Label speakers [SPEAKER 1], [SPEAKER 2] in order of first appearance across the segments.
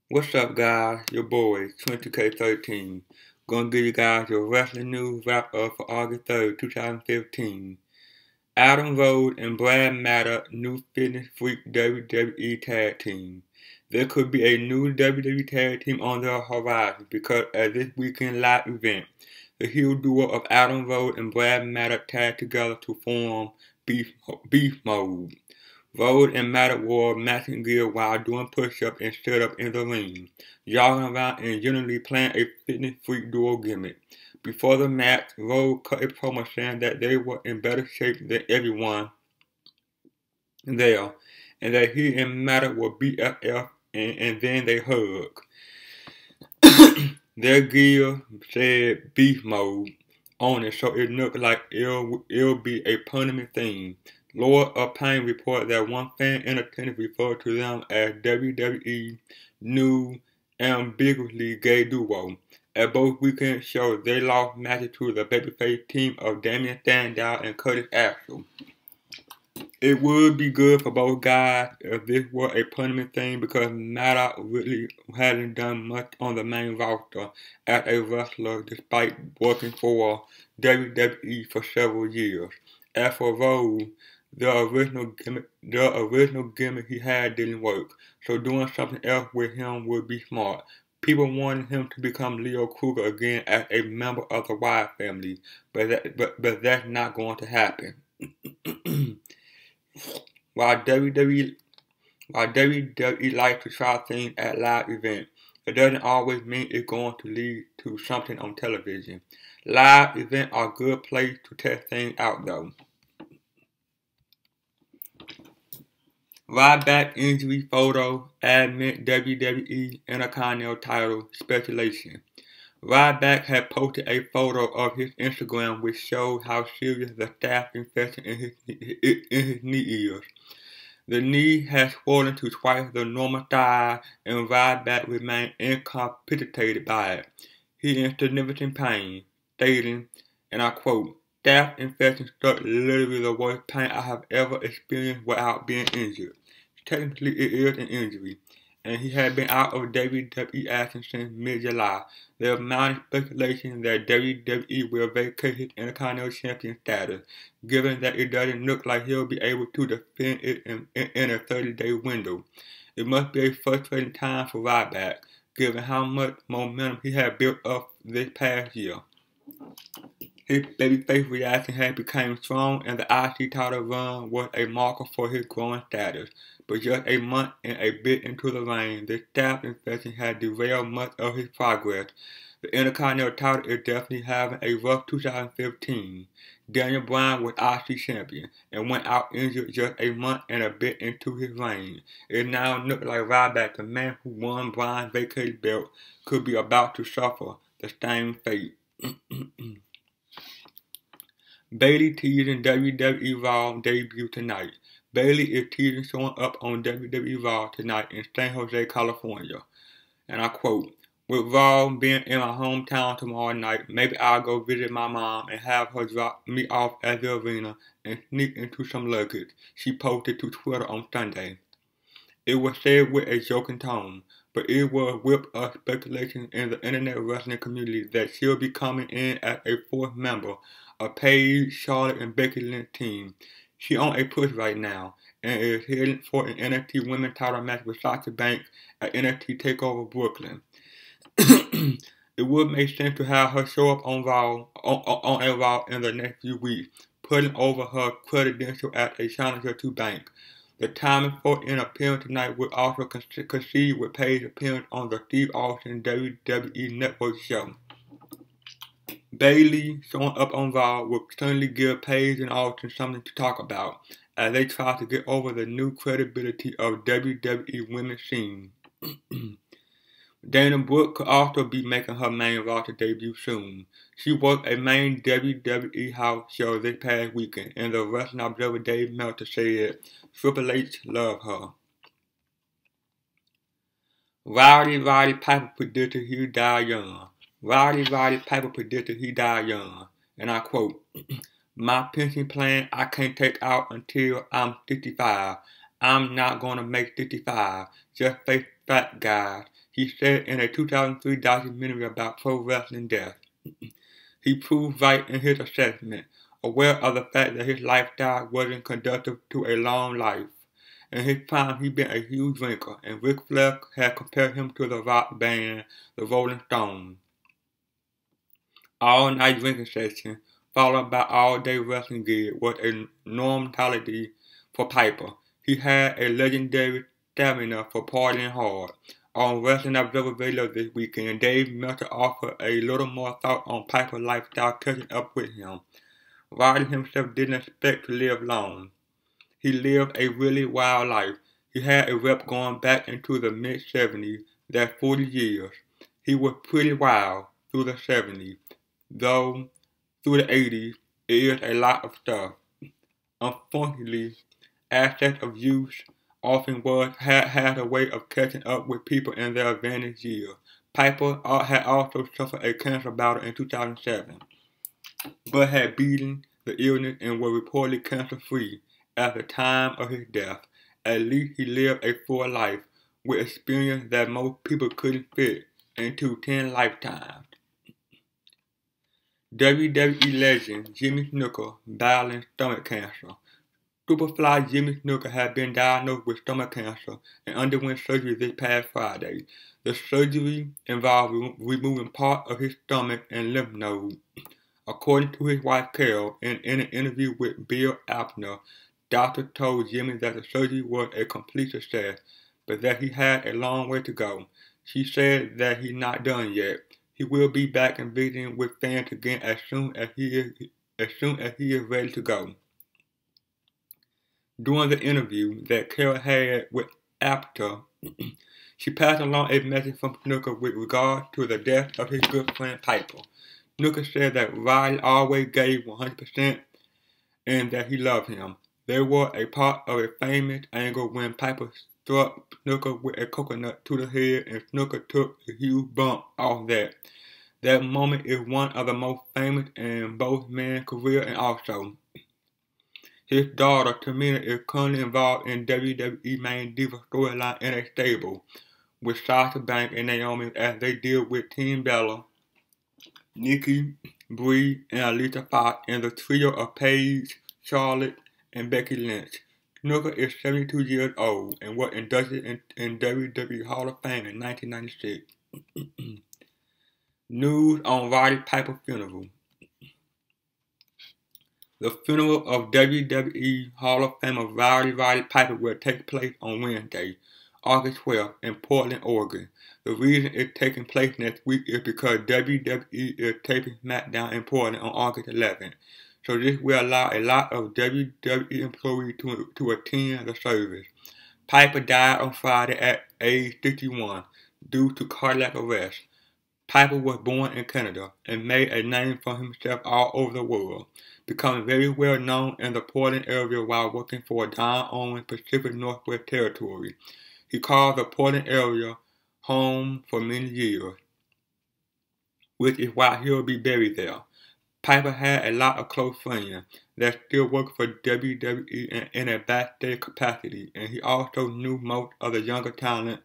[SPEAKER 1] What's up, guys? Your boy, 20K13. Gonna give you guys your wrestling news wrap up for August 3rd, 2015. Adam Rose and Brad Matter, new Fitness Freak WWE Tag Team. There could be a new WWE Tag Team on the horizon because at this weekend live event, the heel duo of Adam Rose and Brad Matter tagged together to form Beef Mode. Rose and Matter wore matching gear while doing push-ups and sit-ups in the ring, jogging around and generally playing a fitness freak duo gimmick. Before the match, Rose cut a promo saying that they were in better shape than everyone there, and that he and Matter were BFF, and then they hug. Their gear said Beef Mode on it, so it looked like it'll be a permanent thing. Lord of Pain reported that one fan in attendance referred to them as WWE New Ambiguously Gay Duo. At both weekend shows, they lost matches to the babyface team of Damien Sandow and Curtis Axel. It would be good for both guys if this were a permanent thing because Matter really hasn't done much on the main roster as a wrestler despite working for WWE for several years. As for Rose, the original gimmick he had didn't work, so doing something else with him would be smart. People wanted him to become Leo Kruger again as a member of the Wyatt family, but that's not going to happen. While WWE likes to try things at live events, it doesn't always mean it's going to lead to something on television. Live events are a good place to test things out though. Ryback injury photo admit WWE Intercontinental title speculation. Ryback had posted a photo of his Instagram which showed how serious the staph infection in his knee is. The knee has swollen to twice the normal size and Ryback remained incapacitated by it. He in significant pain, stating, and I quote, "Staph infection struck literally the worst pain I have ever experienced without being injured. Technically it is an injury, and he had been out of WWE action since mid-July. There is mounting speculation that WWE will vacate his Intercontinental Champion status, given that it doesn't look like he'll be able to defend it in a 30-day window. It must be a frustrating time for Ryback, given how much momentum he had built up this past year. His babyface reaction had become strong and the IC title run was a marker for his growing status. But just a month and a bit into the reign, the staph infection had derailed much of his progress. The Intercontinental title is definitely having a rough 2015. Daniel Bryan was IC champion and went out injured just a month and a bit into his reign. It now looks like Ryback, the man who won Bryan's vacated belt, could be about to suffer the same fate. Bayley teasing WWE Raw debut tonight. Bayley is teasing showing up on WWE Raw tonight in San Jose, California. And I quote, "With Raw being in my hometown tomorrow night, maybe I'll go visit my mom and have her drop me off at the arena and sneak into some luggage," she posted to Twitter on Sunday. It was said with a joking tone, but it will whip up speculation in the internet wrestling community that she'll be coming in as a fourth member of Paige, Charlotte, and Becky Lynch team. She on a push right now and is heading for an NXT Women's title match with Sasha Banks at NXT TakeOver Brooklyn. It would make sense to have her show up on a Raw in the next few weeks, putting over her credential as a challenger to Banks. The timing for an appearance tonight would also coincide with Paige's appearance on the Steve Austin WWE Network show. Bayley showing up on Raw will certainly give Paige and Austin something to talk about as they try to get over the new credibility of WWE women's scene. Dana Brooke could also be making her main roster debut soon. She worked a main WWE house show this past weekend, and the Wrestling Observer Dave Meltzer said Triple H loved her. Roddy Piper predicted he died young. Roddy Piper predicted he died young, and I quote, "My pension plan I can't take out until I'm 65. I'm not going to make 65. Just face fact, guys. he said in a 2003 documentary about pro wrestling death. He proved right in his assessment, aware of the fact that his lifestyle wasn't conducive to a long life. In his prime, he'd been a huge drinker, and Ric Flair had compared him to the rock band, the Rolling Stones. All-night drinking session, followed by all-day wrestling gig, was a normality for Piper. He had a legendary stamina for partying hard. On Wrestling Observer Radio this weekend, Dave Meltzer offered a little more thought on Piper's lifestyle catching up with him. Riley himself didn't expect to live long. He lived a really wild life. He had a rep going back into the mid-70s, that's 40 years. He was pretty wild through the 70s, though through the 80s, it is a lot of stuff. Unfortunately, aspects of youth often had a way of catching up with people in their advanced years. Piper had also suffered a cancer battle in 2007, but had beaten the illness and was reportedly cancer-free at the time of his death. At least he lived a full life with experience that most people couldn't fit into 10 lifetimes. WWE legend Jimmy Snuka battling stomach cancer. Superfly Jimmy Snuka had been diagnosed with stomach cancer and underwent surgery this past Friday. The surgery involved removing part of his stomach and lymph node. According to his wife Carol, in an interview with Bill Apter, doctor told Jimmy that the surgery was a complete success, but that he had a long way to go. She said that he's not done yet. He will be back and visiting with fans again as soon as he is ready to go. During the interview that Carol had with Apter, she passed along a message from Snuka with regard to the death of his good friend Piper. Snuka said that Riley always gave 100% and that he loved him. They were a part of a famous angle when Piper struck Snuka with a coconut to the head and Snuka took a huge bump off that. That moment is one of the most famous in both men's career and also. His daughter, Tamina, is currently involved in WWE main diva storyline in a stable with Sasha Banks and Naomi as they deal with Team Bella, Nikki, Brie, and Alicia Fox and the trio of Paige, Charlotte, and Becky Lynch. Snuka is 72 years old and was inducted in WWE Hall of Fame in 1996. News on Roddy Piper's funeral. The funeral of WWE Hall of Famer Roddy Piper will take place on Wednesday, August 12th in Portland, Oregon. The reason it's taking place next week is because WWE is taping SmackDown in Portland on August 11th. So this will allow a lot of WWE employees to attend the service. Piper died on Friday at age 61 due to cardiac arrest. Piper was born in Canada and made a name for himself all over the world, becoming very well known in the Portland area while working for Don Owens Pacific Northwest Territory. He called the Portland area home for many years, which is why he'll be buried there. Piper had a lot of close friends that still work for WWE in a backstage capacity, and he also knew most of the younger talent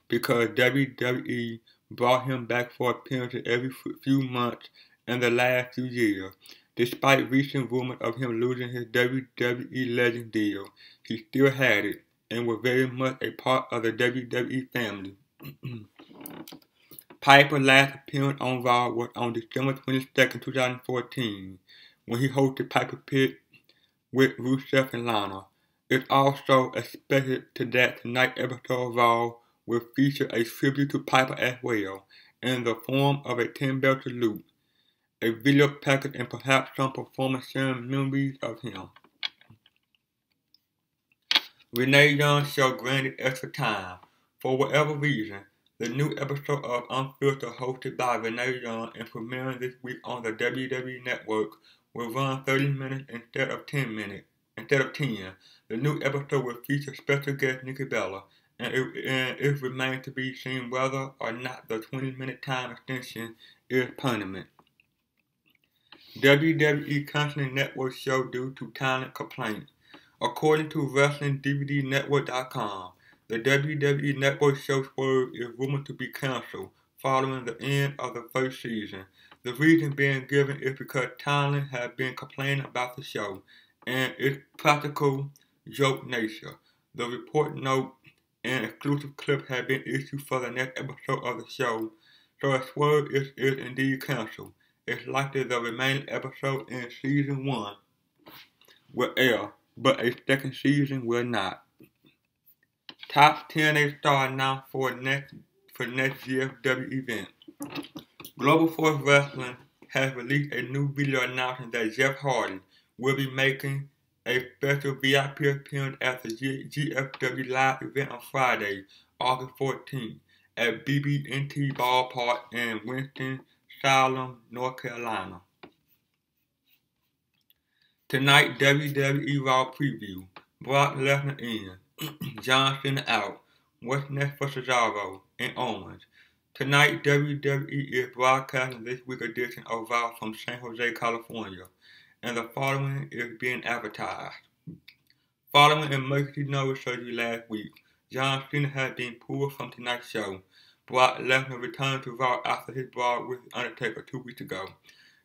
[SPEAKER 1] because WWE brought him back for appearances every few months in the last few years. Despite recent rumors of him losing his WWE Legend deal, he still had it and was very much a part of the WWE family. Piper's last appearance on Raw was on December 22nd, 2014, when he hosted Piper Pit with Rusev and Lana. It's also expected that tonight's episode of Raw will feature a tribute to Piper as well, in the form of a 10-bell salute, a video package, and perhaps some performance sharing memories of him. Renee Young's show granted extra time. For whatever reason, the new episode of Unfiltered, hosted by Renee Young and premiering this week on the WWE Network, will run 30 minutes instead of 10. The new episode will feature special guest Nikki Bella, and it remains to be seen whether or not the 20-minute time extension is permanent. WWE canceling network show due to talent complaints. According to WrestlingDVDNetwork.com, The WWE Network show Swerve is rumored to be canceled following the end of the first season. The reason being given is because talent have been complaining about the show and its practical joke nature. The report note an exclusive clip had been issued for the next episode of the show, so if Swerve is indeed canceled, it's likely the remaining episode in season 1 will air, but a second season will not. Top TNA star announced for next GFW event. Global Force Wrestling has released a new video announcing that Jeff Hardy will be making a special VIP appearance at the GFW Live event on Friday, August 14th at BB&T Ballpark in Winston-Salem, North Carolina. Tonight, WWE Raw preview. Brock Lesnar in. John Cena out. What's next for Cesaro and Owens? Tonight, WWE is broadcasting this week's edition of Raw from San Jose, California, and the following is being advertised. Following emergency nerve surgery last week, John Cena has been pulled from tonight's show. Brock Lesnar returned to Raw after his brawl with Undertaker 2 weeks ago.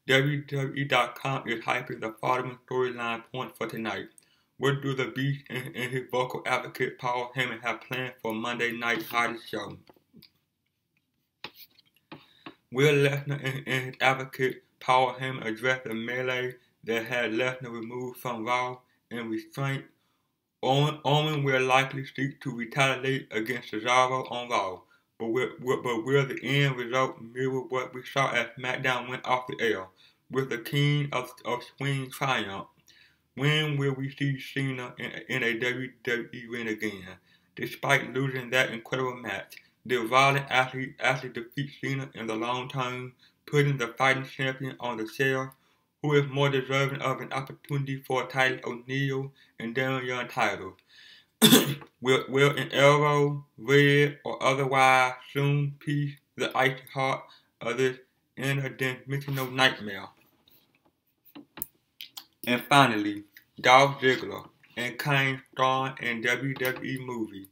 [SPEAKER 1] WWE.com is hyping the following storyline points for tonight. What do the Beast and his vocal advocate Paul Heyman have planned for Monday Night Hottest show? Will Lesnar and his advocate Paul Heyman address the melee that had Lesnar removed from Raw and restraint? Owen will likely seek to retaliate against Cesaro on Raw, but will the end result mirror what we saw as SmackDown went off the air, with the King of Swing triumph? When will we see Cena in a WWE ring again? Despite losing that incredible match, did Rollins actually defeat Cena in the long term, putting the fighting champion on the shelf? Who is more deserving of an opportunity for a Titus O'Neil and Darren Young title? will an arrow, red, or otherwise soon pierce the icy heart of this interdimensional nightmare? And finally, Dolph Ziggler and Kane starring in WWE movie,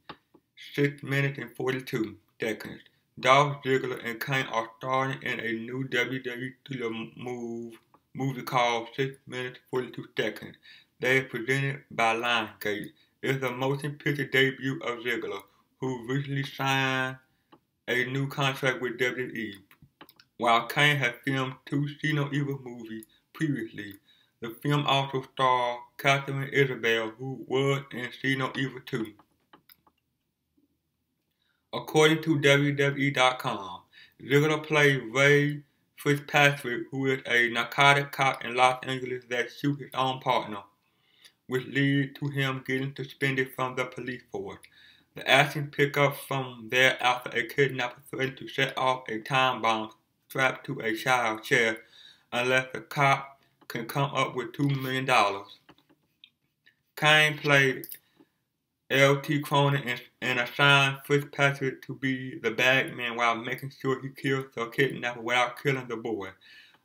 [SPEAKER 1] 6 minutes and 42 seconds. Dolph Ziggler and Kane are starring in a new WWE thriller movie called 6 minutes 42 seconds. They are presented by Lionsgate. It's the motion picture debut of Ziggler, who recently signed a new contract with WWE. While Kane has filmed 2 See No Evil movies previously, the film also stars Catherine Isabelle, who was in See No Evil 2. According to WWE.com, Ziggler plays Ray Fitzpatrick, who is a narcotic cop in Los Angeles that shoots his own partner, which leads to him getting suspended from the police force. The action picks up from there after a kidnapper threatens to set off a time bomb strapped to a child chair unless the cop can come up with $2 million. Kane played L.T. Cronin and assigned Fitzpatrick to be the bad man while making sure he kills the kidnapper without killing the boy.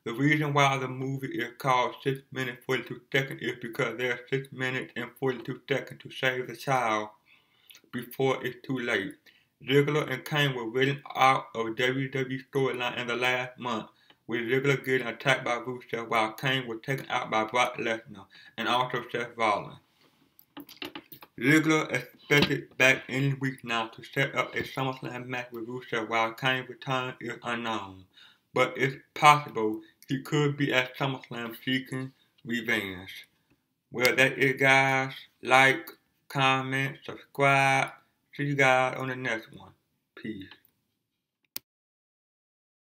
[SPEAKER 1] The reason why the movie is called 6 minutes 42 seconds is because there's 6 minutes and 42 seconds to save the child before it's too late. Ziggler and Kane were written out of WWE storyline in the last month, with Ziggler getting attacked by Rusev while Kane was taken out by Brock Lesnar and also Seth Rollins. Ziggler expected back any week now to set up a SummerSlam match with Rusev while Kane's return is unknown, but it's possible he could be at SummerSlam seeking revenge. Well, that is, guys. Like, comment, subscribe. See you guys on the next one. Peace.